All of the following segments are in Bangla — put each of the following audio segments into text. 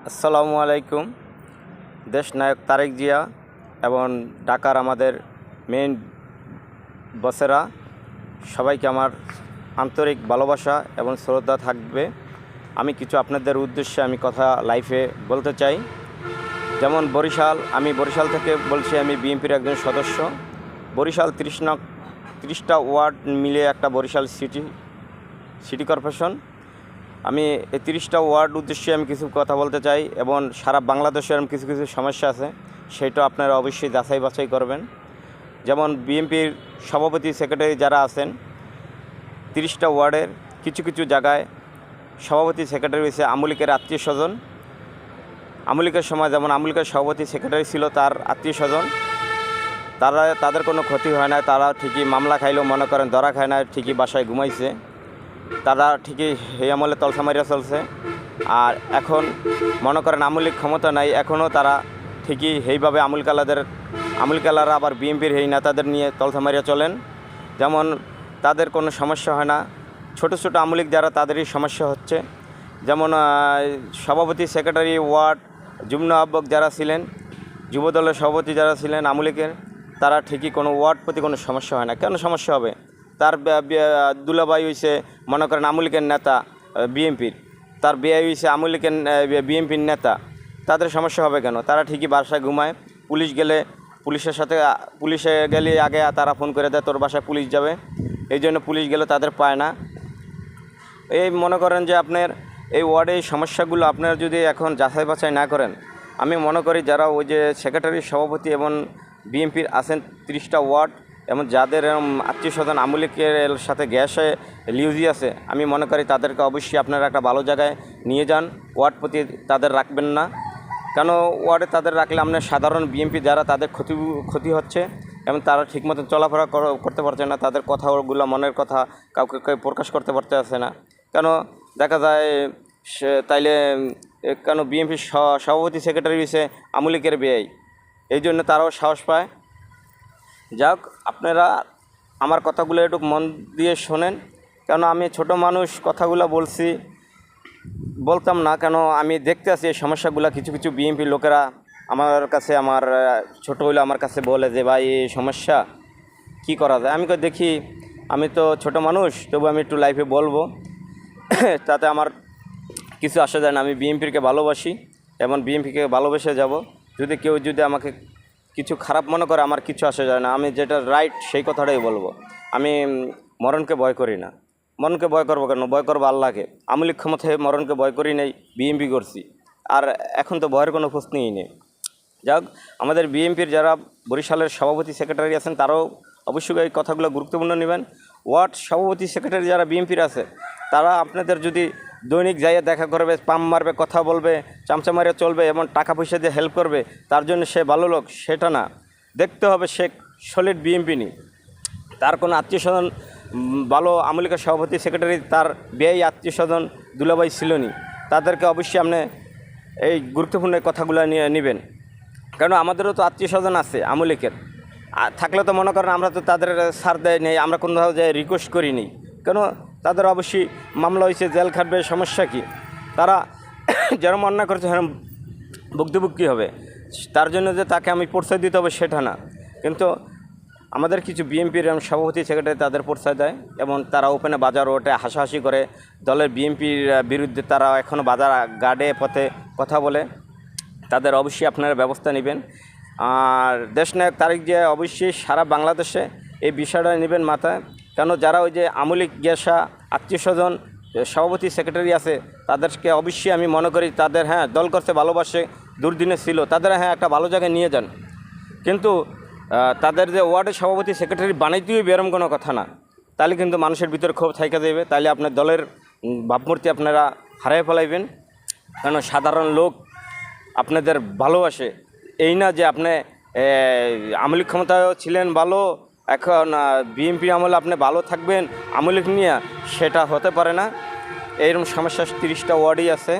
আসসালামু আলাইকুম। দেশ নায়ক তারেক জিয়া এবং ঢাকার আমাদের মেইন বসেরা সবাইকে আমার আন্তরিক ভালোবাসা এবং শ্রদ্ধা থাকবে। আমি কিছু আপনাদের উদ্দেশ্যে আমি কথা লাইফে বলতে চাই। যেমন আমি বরিশাল থেকে বলছি, আমি বিএনপির একজন সদস্য। বরিশাল 30টা ওয়ার্ড মিলে একটা বরিশাল সিটি কর্পোরেশন। আমি এই 30টা ওয়ার্ড উদ্দেশ্যে আমি কিছু কথা বলতে চাই এবং সারা বাংলাদেশের কিছু কিছু সমস্যা আছে, সেটা আপনারা অবশ্যই যাচাই বাছাই করবেন। যেমন বিএনপির সভাপতি সেক্রেটারি যারা আছেন 30টা ওয়ার্ডের কিছু কিছু জায়গায় সভাপতি সেক্রেটারি হয়েছে আমলিকের আত্মীয় স্বজন। আমলিকের সময় যেমন আমলিকের সভাপতি সেক্রেটারি ছিল তার আত্মীয় স্বজন, তাদের কোনো ক্ষতি হয় না, তারা ঠিকই মামলা খাইলেও মনে করেন ধরা খায় না, ঠিকই বাসায় ঘুমাইছে, তারা ঠিকই এই আমলে তলসা মারিয়া চলছে। আর এখন মনে করেন আমলিক ক্ষমতা নাই, এখনও তারা ঠিকই এইভাবে আমুলকালারা আবার বিএনপির এই নেতাদের নিয়ে তলসা মারিয়া চলেন। যেমন তাদের কোনো সমস্যা হয় না, ছোট ছোট আমলিক যারা তাদেরই সমস্যা হচ্ছে। যেমন সভাপতি সেক্রেটারি ওয়ার্ড যুগ্ম আহ্বায়ক যারা ছিলেন, যুবদলের সভাপতি যারা ছিলেন আমলিকের, তারা ঠিকই কোনো ওয়ার্ড প্রতি কোনো সমস্যা হয় না। কেন সমস্যা হবে? তার দুলাভাই হইছে মনে করেন আমলিকের নেতা বিএনপির, তার বিয়ে হয়েছে আমলিকের বিএনপির নেতা, তাদের সমস্যা হবে কেন? তারা ঠিকই বাসায় ঘুমায়। পুলিশে গেলে আগে তারা ফোন করে দেয় তোর বাসায় পুলিশ যাবে, এই জন্য পুলিশ গেলে তাদের পায় না। এই মনে করেন যে আপনার এই ওয়ার্ডে এই সমস্যাগুলো আপনারা যদি এখন যাচাই বাছাই না করেন, আমি মনে করি যারা ওই যে সেক্রেটারি সভাপতি এবং বিএনপির আছেন 30টা ওয়ার্ড এবং যাদের আত্মীয় স্বজন আমলিকের সাথে গ্যাসে লিউজি আছে, আমি মনে করি তাদেরকে অবশ্যই আপনারা একটা ভালো জায়গায় নিয়ে যান। ওয়ার্ড প্রতি তাদের রাখবেন না, কেন ওয়ার্ডে তাদের রাখলে আপনার সাধারণ বিএনপি যারা তাদের ক্ষতি হচ্ছে এবং তারা ঠিকমতো চলাফেরা করতে পারছে না, তাদের কথাগুলো মনের কথা কাউকে প্রকাশ করতে পারছে না। কেন দেখা যায় তাইলে কেন বিএনপির সভাপতি সেক্রেটারি হয়েছে আমলিকের বিআই, এই জন্য তারাও সাহস পায়। যাক, আপনারা আমার কথাগুলো একটু মন দিয়ে শোনেন, কেন আমি ছোট মানুষ কথাগুলো বলতাম না, কেন আমি দেখতে আসি এই সমস্যাগুলো। কিছু কিছু বিএনপির লোকেরা আমার কাছে, আমার ছোট হইলে আমার কাছে বলে যে ভাই এই সমস্যা কি করা যায়। আমি দেখি, আমি তো ছোট মানুষ, তবু আমি একটু লাইফে বলবো, তাতে আমার কিছু আসা যায় না। আমি বিএনপিকে ভালোবাসি এবং বিএনপিকে ভালোবেসে যাব। কেউ যদি আমাকে কিছু খারাপ মনে করে, আমার কিছু আসা যায় না। আমি যেটা রাইট সেই কথাটাই বলবো। আমি মরণকে ভয় করি না। মরণকে ভয় করবো কেন? ভয় করবো আল্লাহকে। আমলিক ক্ষমতায় মরণকে ভয় করি নেই, বিএনপি করছি। আর এখন তো ভয়ের কোনো প্রশ্নই নেই। যাক, আমাদের বিএনপির যারা বরিশালের সভাপতি সেক্রেটারি আছেন তারাও অবশ্যই এই কথাগুলো গুরুত্বপূর্ণ নেবেন। ওয়ার্ড সভাপতি সেক্রেটারি যারা বিএনপির আছে, তারা আপনাদের যদি দৈনিক যাইয়ে দেখা করবে, পাম মারবে, কথা বলবে, চামচা মারিয়ে চলবে এবং টাকা পয়সা দিয়ে হেল্প করবে, তার জন্য সে ভালো লোক, সেটা না। দেখতে হবে সে সলিড বিএনপি নি, তার কোনো আত্মীয় স্বজন ভালো আমলিকের সভাপতি সেক্রেটারি তার ব্যয় আত্মীয় স্বজন দুলাভাই ছিল নি, তাদেরকে অবশ্যই আপনি এই গুরুত্বপূর্ণ কথাগুলো নিয়ে নেবেন। কেন আমাদেরও তো আত্মীয় স্বজন আছে আমলিকের, থাকলে তো মনে করেন আমরা তো তাদের ছাড় দেয় নেই, আমরা কোনোভাবে যে রিকোয়েস্ট করিনি। কেন তাদের অবশ্যই মামলা হয়েছে, জেল খাটবে, সমস্যা কি? তারা যেরকম অন্যায় করছে সেরকম ভুক্তভোগী হবে। তার জন্য যে তাকে আমি পরিচয় দিতে হবে সেটা না, কিন্তু আমাদের কিছু বিএনপির সভাপতি সেক্রেটারি তাদের পরিচয় দেয় এবং তারা ওপেনে বাজার ওঠে, হাসাহাসি করে। দলের বিএনপির বিরুদ্ধে তারা এখনও বাজার গার্ডে পথে কথা বলে, তাদের অবশ্যই আপনারা ব্যবস্থা নেবেন। আর দেশনায়ক তারেক জিয়া অবশ্যই সারা বাংলাদেশে এই বিষয়টা নেবেন মাথায়। কেন যারা ওই যে আমলিক গ্যাসা আত্মীয় স্বজন সভাপতি সেক্রেটারি আছে, তাদেরকে অবশ্যই আমি মনে করি তাদের দল করতে ভালোবাসে, দুর্দিনে ছিল, তাদের একটা ভালো জায়গায় নিয়ে যান। কিন্তু তাদের যে ওয়ার্ডের সভাপতি সেক্রেটারি বানাইতেই বেরম কোনো কথা না, তাহলে কিন্তু মানুষের ভিতরে ক্ষোভ থাইকা দেবে, তাহলে আপনার দলের ভাবমূর্তি আপনারা হারাই ফেলাইবেন। কেন সাধারণ লোক আপনাদের ভালোবাসে, এই না যে আপনি আমলিক ক্ষমতায়ও ছিলেন ভালো, এখন বিএনপি আমলে আপনি ভালো থাকবেন আমলিক নিয়ে, সেটা হতে পারে না। এইরকম সমস্যা 30টা ওয়ার্ডই আছে।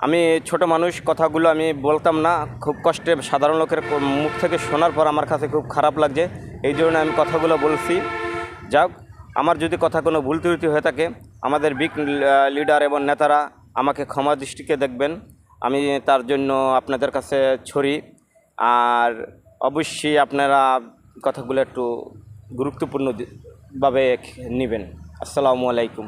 আমি ছোট মানুষ, কথাগুলো আমি বলতাম না, খুব কষ্টে সাধারণ লোকের মুখ থেকে শোনার পর আমার কাছে খুব খারাপ লাগছে, এই জন্য আমি কথাগুলো বলছি। যাক, আমার যদি কথা কোনো ভুল ত্রুটি হয়ে থাকে, আমাদের বিগ লিডার এবং নেতারা আমাকে ক্ষমা দৃষ্টিকে দেখবেন। আমি তার জন্য আপনাদের কাছে ছড়ি। আর অবশ্যই আপনারা কথাগুলো একটু গুরুত্বপূর্ণভাবে নেবেন। আসসালামু আলাইকুম।